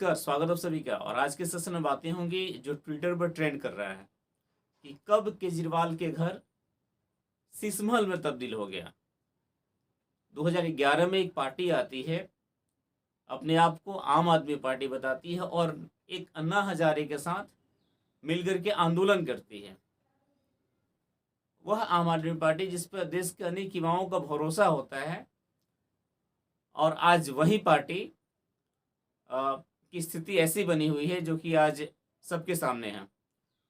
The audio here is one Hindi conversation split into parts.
नमस्कार, स्वागत है आप सभी का। और आज के सेशन में बातें होंगी जो ट्विटर पर ट्रेंड कर रहा है कि कब केजरीवाल के घर शीशमहल में तब्दील हो गया। 2011 में एक पार्टी आती है, अपने आप को आम आदमी पार्टी बताती है और एक अन्ना हजारे के साथ मिलकर के आंदोलन करती है। वह आम आदमी पार्टी जिस पर देश के अनेक युवाओं का भरोसा होता है, और आज वही पार्टी की स्थिति ऐसी बनी हुई है जो कि आज सबके सामने है।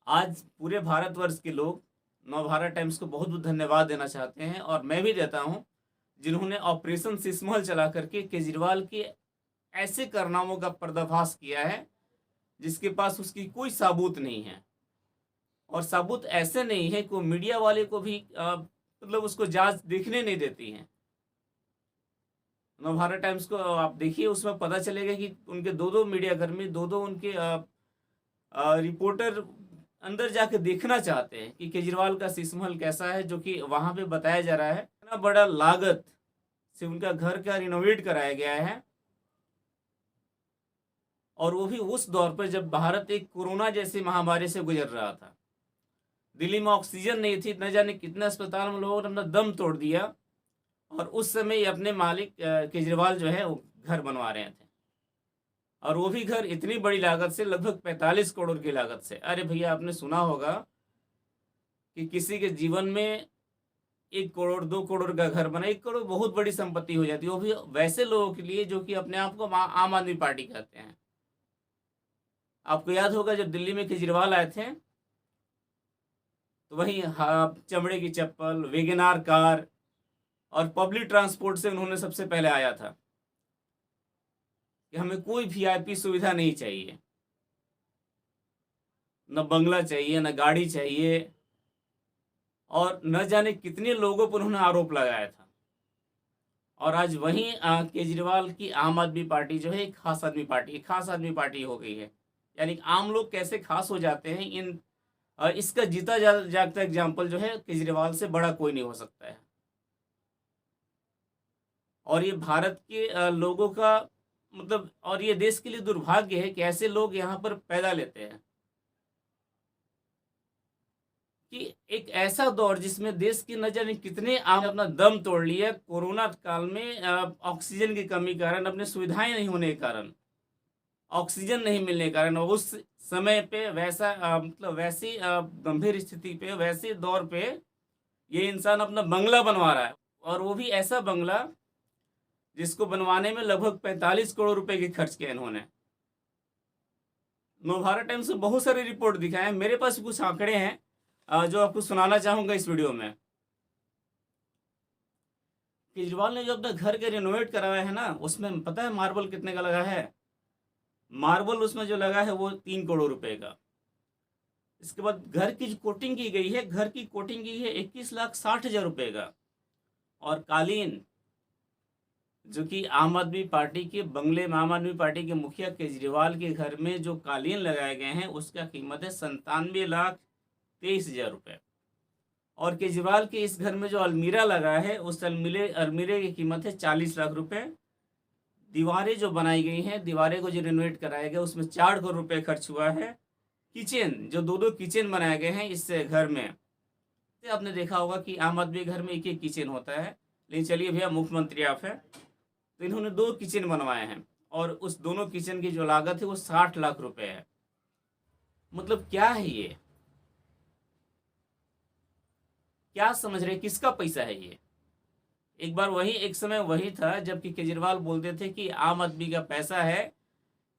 आज पूरे भारतवर्ष के लोग नवभारत टाइम्स को बहुत बहुत धन्यवाद देना चाहते हैं, और मैं भी देता हूं, जिन्होंने ऑपरेशन शीशमहल चला करके केजरीवाल के ऐसे कारनामों का पर्दाफाश किया है जिसके पास उसकी कोई सबूत नहीं है। और सबूत ऐसे नहीं है कि मीडिया वाले को भी मतलब उसको जांच देखने नहीं देती हैं। नवभारत टाइम्स को आप देखिए, उसमें पता चलेगा कि उनके दो दो मीडिया कर्मी, दो दो उनके रिपोर्टर अंदर जाके देखना चाहते हैं कि केजरीवाल का शीशमहल कैसा है, जो कि वहां पे बताया जा रहा है इतना बड़ा लागत से उनका घर का रिनोवेट कराया गया है। और वो भी उस दौर पर जब भारत एक कोरोना जैसी महामारी से गुजर रहा था। दिल्ली में ऑक्सीजन नहीं थी, न जाने कितने अस्पताल में लोगों ने अपना दम तोड़ दिया, और उस समय ये अपने मालिक केजरीवाल जो है वो घर बनवा रहे थे। और वो भी घर इतनी बड़ी लागत से, लगभग 45 करोड़ की लागत से। अरे भैया, आपने सुना होगा कि किसी के जीवन में 1 करोड़ 2 करोड़ का घर बना, 1 करोड़ बहुत बड़ी संपत्ति हो जाती है, वो भी वैसे लोगों के लिए जो कि अपने आप को आम आदमी पार्टी कहते हैं। आपको याद होगा जब दिल्ली में केजरीवाल आए थे तो वही चमड़े की चप्पल, वेगनार कार और पब्लिक ट्रांसपोर्ट से उन्होंने सबसे पहले आया था कि हमें कोई वीआईपी सुविधा नहीं चाहिए, न बंगला चाहिए, न गाड़ी चाहिए, और न जाने कितने लोगों पर उन्होंने आरोप लगाया था। और आज वहीं केजरीवाल की आम आदमी पार्टी जो है एक खास आदमी पार्टी, खास आदमी पार्टी हो गई है। यानी आम लोग कैसे खास हो जाते हैं, इसका जीता जागता एग्जाम्पल जो है केजरीवाल से बड़ा कोई नहीं हो सकता है। और ये भारत के लोगों का मतलब, और ये देश के लिए दुर्भाग्य है कि ऐसे लोग यहाँ पर पैदा लेते हैं कि एक ऐसा दौर जिसमें देश की न जाने कितने आम अपना दम तोड़ लिया कोरोना काल में। ऑक्सीजन की कमी के कारण, अपने सुविधाएं नहीं होने के कारण, ऑक्सीजन नहीं मिलने के कारण, उस समय पे वैसा मतलब वैसी गंभीर स्थिति पे, वैसे दौर पे ये इंसान अपना बंगला बनवा रहा है। और वो भी ऐसा बंगला जिसको बनवाने में लगभग 45 करोड़ रुपए के खर्च किए इन्होंने। नवभारत टाइम्स में बहुत सारी रिपोर्ट दिखाए हैं, मेरे पास कुछ आंकड़े हैं जो आपको सुनाना चाहूंगा इस वीडियो में। केजरीवाल ने जो अपना घर के रिनोवेट कराया है ना, उसमें पता है मार्बल कितने का लगा है? मार्बल उसमें जो लगा है वो 3 करोड़ रुपए का। इसके बाद घर की जो कोटिंग की गई है, घर की कोटिंग की है 21,60,000 रुपए का। और कालीन, जो कि आम आदमी पार्टी के बंगले में, आम आदमी पार्टी के मुखिया केजरीवाल के घर में जो कालीन लगाए गए हैं, उसका कीमत है 97,23,000 रुपये। और केजरीवाल के इस घर में जो अलमीरा लगा है, उस अलमीरे की कीमत है 40 लाख रुपए। दीवारें जो बनाई गई हैं, दीवारें को जो रिनोवेट कराया गया, उसमें 4 करोड़ रुपए खर्च हुआ है। किचन, जो दो किचन बनाए गए हैं इस घर में, तो आपने देखा होगा कि आम आदमी घर में एक एक किचन होता है, लेकिन चलिए भैया, मुख्यमंत्री आप हैं तो इन्होंने 2 किचन बनवाए हैं, और उस दोनों किचन की जो लागत है वो 60 लाख रुपए है। मतलब क्या है ये? क्या समझ रहे, किसका पैसा है ये? एक बार वही, एक समय वही था जबकि केजरीवाल बोलते थे कि आम आदमी का पैसा है,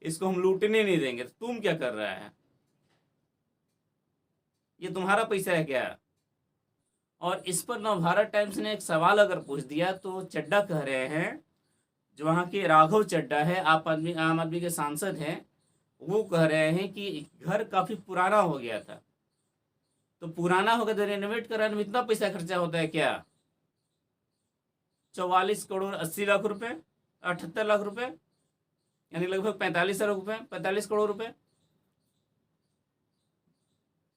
इसको हम लूटने नहीं देंगे। तो तुम क्या कर रहा है? ये तुम्हारा पैसा है क्या? और इस पर नवभारत टाइम्स ने एक सवाल अगर पूछ दिया तो चड्डा कह रहे हैं, जो वहाँ के राघव चड्डा है, आम आदमी के सांसद हैं, वो कह रहे हैं कि घर काफी पुराना हो गया था। तो पुराना हो गया तो रेनोवेट कराने में इतना पैसा खर्चा होता है क्या? 44 करोड़ 80 लाख रुपए, 78 लाख रुपए, यानी लगभग 45 लाख रुपए, 45 करोड़ रुपए।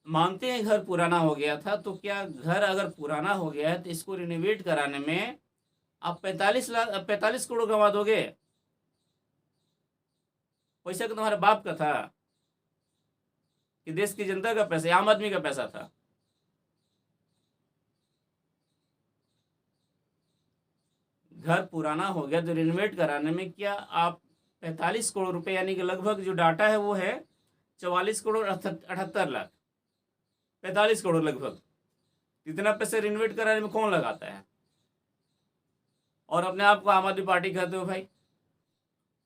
मानते हैं घर पुराना हो गया था, तो क्या घर अगर पुराना हो गया है तो इसको रिनोवेट कराने में आप 45 करोड़ गंवा दोगे? पैसा तो तुम्हारे बाप का था कि देश की जनता का पैसा, आम आदमी का पैसा था। घर पुराना हो गया तो रिनोवेट कराने में क्या आप 45 करोड़ रुपए, यानी कि लगभग जो डाटा है वो है 44 करोड़ 78 लाख, 45 करोड़ लगभग, इतना पैसे रिनोवेट कराने में कौन लगाता है? और अपने आप को आम आदमी पार्टी कहते हो भाई।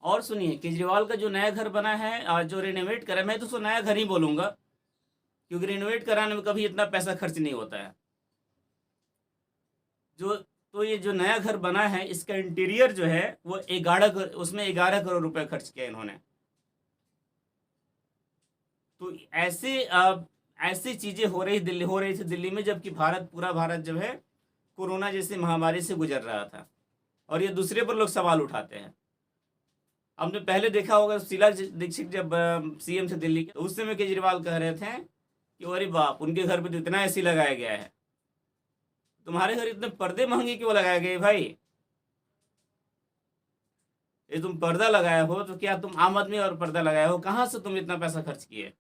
और सुनिए, केजरीवाल का जो नया घर बना है, जो रिनोवेट करा, मैं तो उसको नया घर ही बोलूँगा, क्योंकि रिनोवेट कराने में कभी इतना पैसा खर्च नहीं होता है। तो ये जो नया घर बना है, इसका इंटीरियर जो है वो 11 करोड़ रुपए खर्च किया इन्होंने। तो ऐसी चीज़ें हो रही थी दिल्ली में, जबकि पूरा भारत जो है कोरोना जैसी महामारी से गुजर रहा था, और ये दूसरे पर लोग सवाल उठाते हैं। हमने पहले देखा होगा, शीला दीक्षित जब सीएम थे दिल्ली के, तो उस समय केजरीवाल कह रहे थे कि अरे बाप, उनके घर पे तो इतना एसी लगाया गया है, तुम्हारे घर इतने पर्दे महंगे क्यों लगाए गए भाई? ये तुम पर्दा लगाए हो तो क्या तुम आम आदमी और पर्दा लगाए हो? कहाँ से तुम इतना पैसा खर्च किए?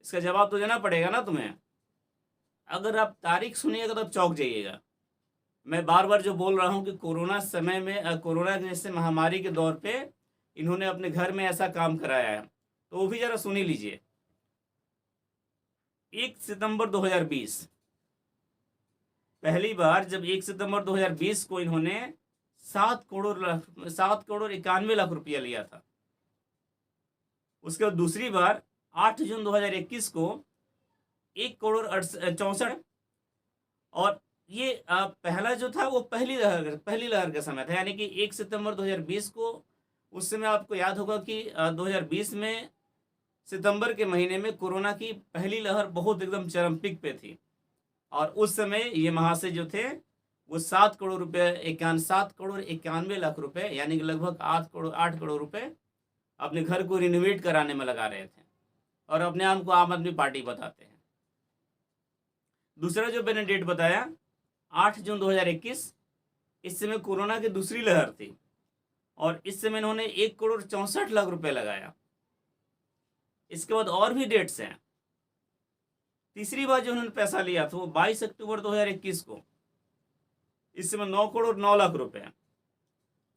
इसका जवाब तो देना पड़ेगा ना तुम्हें। अगर आप तारीख सुनिएगा तो आप चौंक जाइएगा। मैं बार बार जो बोल रहा हूँ कि कोरोना समय में, कोरोना जैसे महामारी के दौर पे इन्होंने अपने घर में ऐसा काम कराया है, तो वो भी जरा सुन ही लीजिए। 1 सितंबर 2020, पहली बार जब 1 सितंबर 2020 को इन्होंने 7 करोड़ 91 लाख रुपया लिया था। उसके बाद दूसरी बार 8 जून 2021 को 1 करोड़ 64, और ये पहला जो था वो पहली लहर का समय था, यानी कि 1 सितंबर 2020 को, उस समय आपको याद होगा कि 2020 में सितंबर के महीने में कोरोना की पहली लहर बहुत एकदम चरम पीक पे थी, और उस समय ये महाशय जो थे वो 7 करोड़ 91 लाख रुपए, यानी कि लगभग 8 करोड़ रुपए अपने घर को रिनोवेट कराने में लगा रहे थे, और अपने आप को आम आदमी पार्टी बताते हैं। दूसरा जो मैंने डेट बताया 8 जून 2021, इस समय कोरोना की दूसरी लहर थी, और इस समय इन्होंने 1 करोड़ 64 लाख रुपए लगाया। इसके बाद और भी डेट्स हैं। तीसरी बार जो उन्होंने पैसा लिया था वो 22 अक्टूबर 2021 को, इस समय 9 करोड़ 9 लाख रुपए।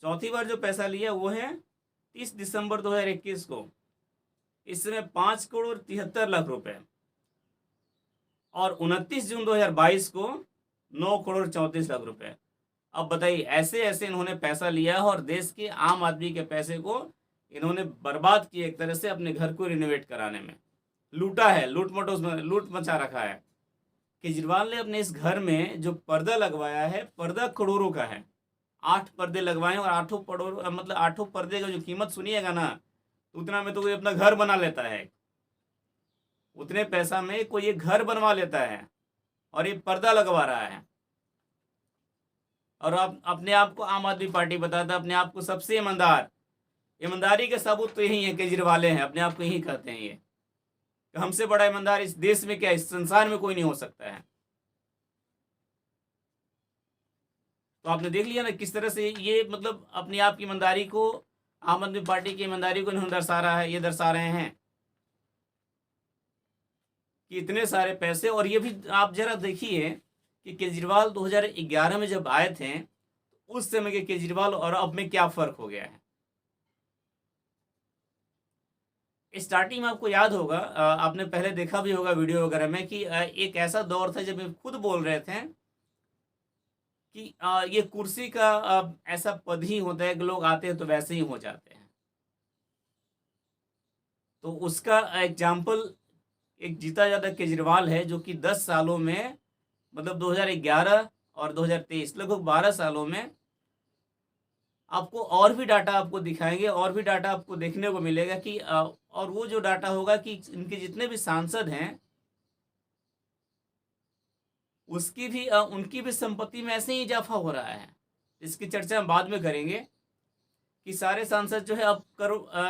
चौथी बार जो पैसा लिया वो है 30 दिसंबर 2021 को, इस समय 5 करोड़ 73 लाख रुपए, और 29 जून 2022 को 9 करोड़ 34 लाख रुपए। अब बताइए, ऐसे ऐसे इन्होंने पैसा लिया है, और देश के आम आदमी के पैसे को इन्होंने बर्बाद किया एक तरह से, अपने घर को रिनोवेट कराने में लूटा है, लूट मचा रखा है। केजरीवाल ने अपने इस घर में जो पर्दा लगवाया है, पर्दा करोड़ों का है। 8 पर्दे लगवाए, और 8 पर्दे का जो कीमत सुनिएगा ना, उतना में तो कोई अपना घर बना लेता है। उतने पैसा में कोई एक घर बनवा लेता है, और ये पर्दा लगवा रहा है, और आप अपने आप को आम आदमी पार्टी बताता है, अपने आप को सबसे ईमानदारी के सबूत तो यही है, केजरीवाल हैं, अपने आप को यही कहते हैं ये, हमसे बड़ा ईमानदार इस देश में क्या, इस संसार में कोई नहीं हो सकता है। तो आपने देख लिया ना किस तरह से ये, मतलब अपनी आप की ईमानदारी को, आम आदमी पार्टी की ईमानदारी को इन्होंने दर्शा रहे हैं कि इतने सारे पैसे। और ये भी आप जरा देखिए कि केजरीवाल 2011 में जब आए थे, उस समय के केजरीवाल और अब में क्या फर्क हो गया है। स्टार्टिंग में आपको याद होगा, आपने पहले देखा भी होगा वीडियो वगैरह में, कि एक ऐसा दौर था जब ये खुद बोल रहे थे कि ये कुर्सी का ऐसा पद ही होता है कि लोग आते हैं तो वैसे ही हो जाते हैं। तो उसका एग्जाम्पल एक जीता जाता केजरीवाल है, जो कि 10 सालों में, मतलब 2011 और 2023, लगभग 12 सालों में आपको और भी डाटा आपको दिखाएंगे, और भी डाटा आपको देखने को मिलेगा कि और वो जो डाटा होगा कि इनके जितने भी सांसद हैं, उनकी भी संपत्ति में ऐसे ही इजाफा हो रहा है। इसकी चर्चा हम बाद में करेंगे कि सारे सांसद जो है अब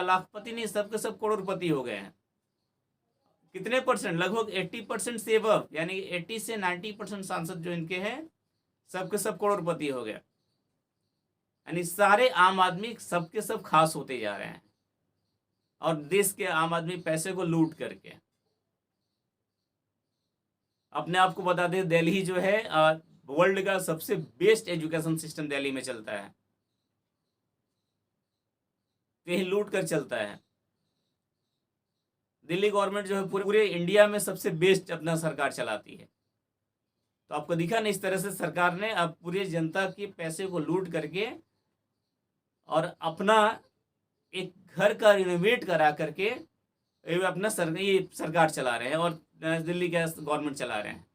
लाखपति नहीं, सबके सब करोड़पति हो गए हैं। कितने परसेंट? लगभग 80% से अबव, यानी 80 से 90% सांसद जो इनके हैं, सबके सब करोड़पति हो गए। यानी सारे आम आदमी सबके सब खास होते जा रहे हैं और देश के आम आदमी पैसे को लूट करके। अपने आप को बता दें, दिल्ली जो है वर्ल्ड का सबसे बेस्ट एजुकेशन सिस्टम दिल्ली में चलता है, कहीं लूट कर चलता है। दिल्ली गवर्नमेंट जो है पूरे इंडिया में सबसे बेस्ट अपना सरकार चलाती है। तो आपको दिखा ना, इस तरह से सरकार ने अब पूरी जनता के पैसे को लूट करके और अपना एक घर का रिनोवेट करा करके अपना ये सरकार चला रहे हैं और दिल्ली का गवर्नमेंट चला रहे हैं।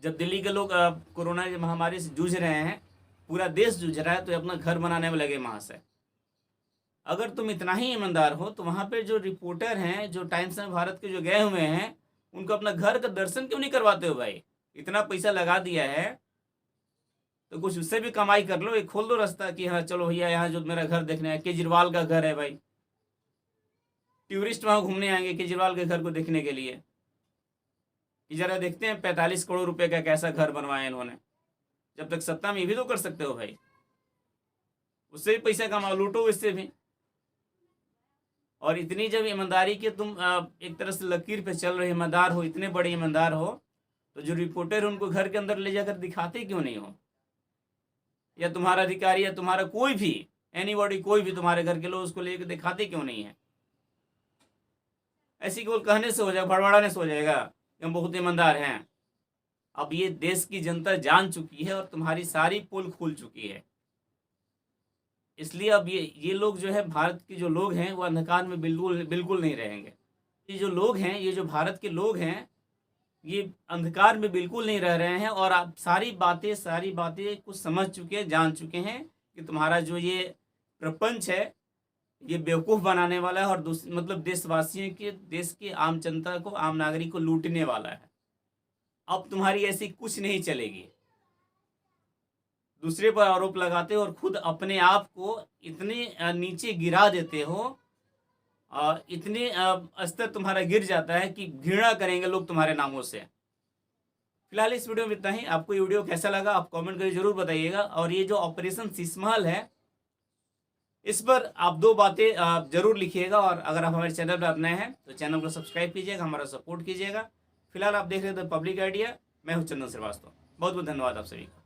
जब दिल्ली के लोग कोरोना महामारी से जूझ रहे हैं, पूरा देश जूझ रहा है, तो अपना घर बनाने में लगे महाशय। अगर तुम इतना ही ईमानदार हो तो वहाँ पे जो रिपोर्टर हैं, जो टाइम्स ऑफ भारत के जो गए हुए हैं, उनको अपना घर का दर्शन क्यों नहीं करवाते हो भाई? इतना पैसा लगा दिया है तो कुछ उससे भी कमाई कर लो, एक खोल दो रास्ता कि हाँ चलो भैया यहाँ जो मेरा घर देखना है, केजरीवाल का घर है भाई, टूरिस्ट वहाँ घूमने आएंगे केजरीवाल के घर को देखने के लिए कि जरा देखते हैं 45 करोड़ रुपए का कैसा घर बनवाया इन्होंने। जब तक सत्ता में, ये भी तो कर सकते हो भाई, उससे भी पैसा कमाओ, लूटो इससे भी। और इतनी जब ईमानदारी के तुम एक तरह से लकीर पे चल रहे ईमानदार हो, इतने बड़े ईमानदार हो, तो जो रिपोर्टर उनको घर के अंदर ले जाकर दिखाते क्यों नहीं हो? या तुम्हारा अधिकारी या तुम्हारा कोई भी एनीबॉडी, कोई भी तुम्हारे घर के लोग उसको लेकर दिखाते क्यों नहीं है? ऐसी केवल कहने से हो जाएगा, भड़बड़ाने से हो जाएगा कि हम बहुत ईमानदार हैं। अब ये देश की जनता जान चुकी है और तुम्हारी सारी पोल खुल चुकी है। इसलिए अब ये लोग जो है, भारत के जो लोग हैं, वो अंधकार में बिल्कुल नहीं रहेंगे। ये जो लोग हैं, ये जो भारत के लोग हैं, ये अंधकार में बिल्कुल नहीं रह रहे हैं और आप सारी बातें कुछ समझ चुके हैं, जान चुके हैं कि तुम्हारा जो ये प्रपंच है, ये बेवकूफ़ बनाने वाला है और मतलब देशवासियों के, देश के आम जनता को, आम नागरिक को लूटने वाला है। अब तुम्हारी ऐसी कुछ नहीं चलेगी। दूसरे पर आरोप लगाते हो और खुद अपने आप को इतने नीचे गिरा देते हो, इतने स्तर तुम्हारा गिर जाता है कि घृणा करेंगे लोग तुम्हारे नामों से। फिलहाल इस वीडियो में इतना ही। आपको ये वीडियो कैसा लगा आप कमेंट करके जरूर बताइएगा। और ये जो ऑपरेशन शीशमहल है, इस पर आप 2 बातें जरूर लिखिएगा। और अगर आप हमारे चैनल पर नए हैं तो चैनल को सब्सक्राइब कीजिएगा, हमारा सपोर्ट कीजिएगा। फिलहाल आप देख रहे थे पब्लिक आइडिया, मैं हूँ चंदन श्रीवास्तव। बहुत बहुत धन्यवाद आप सभी को।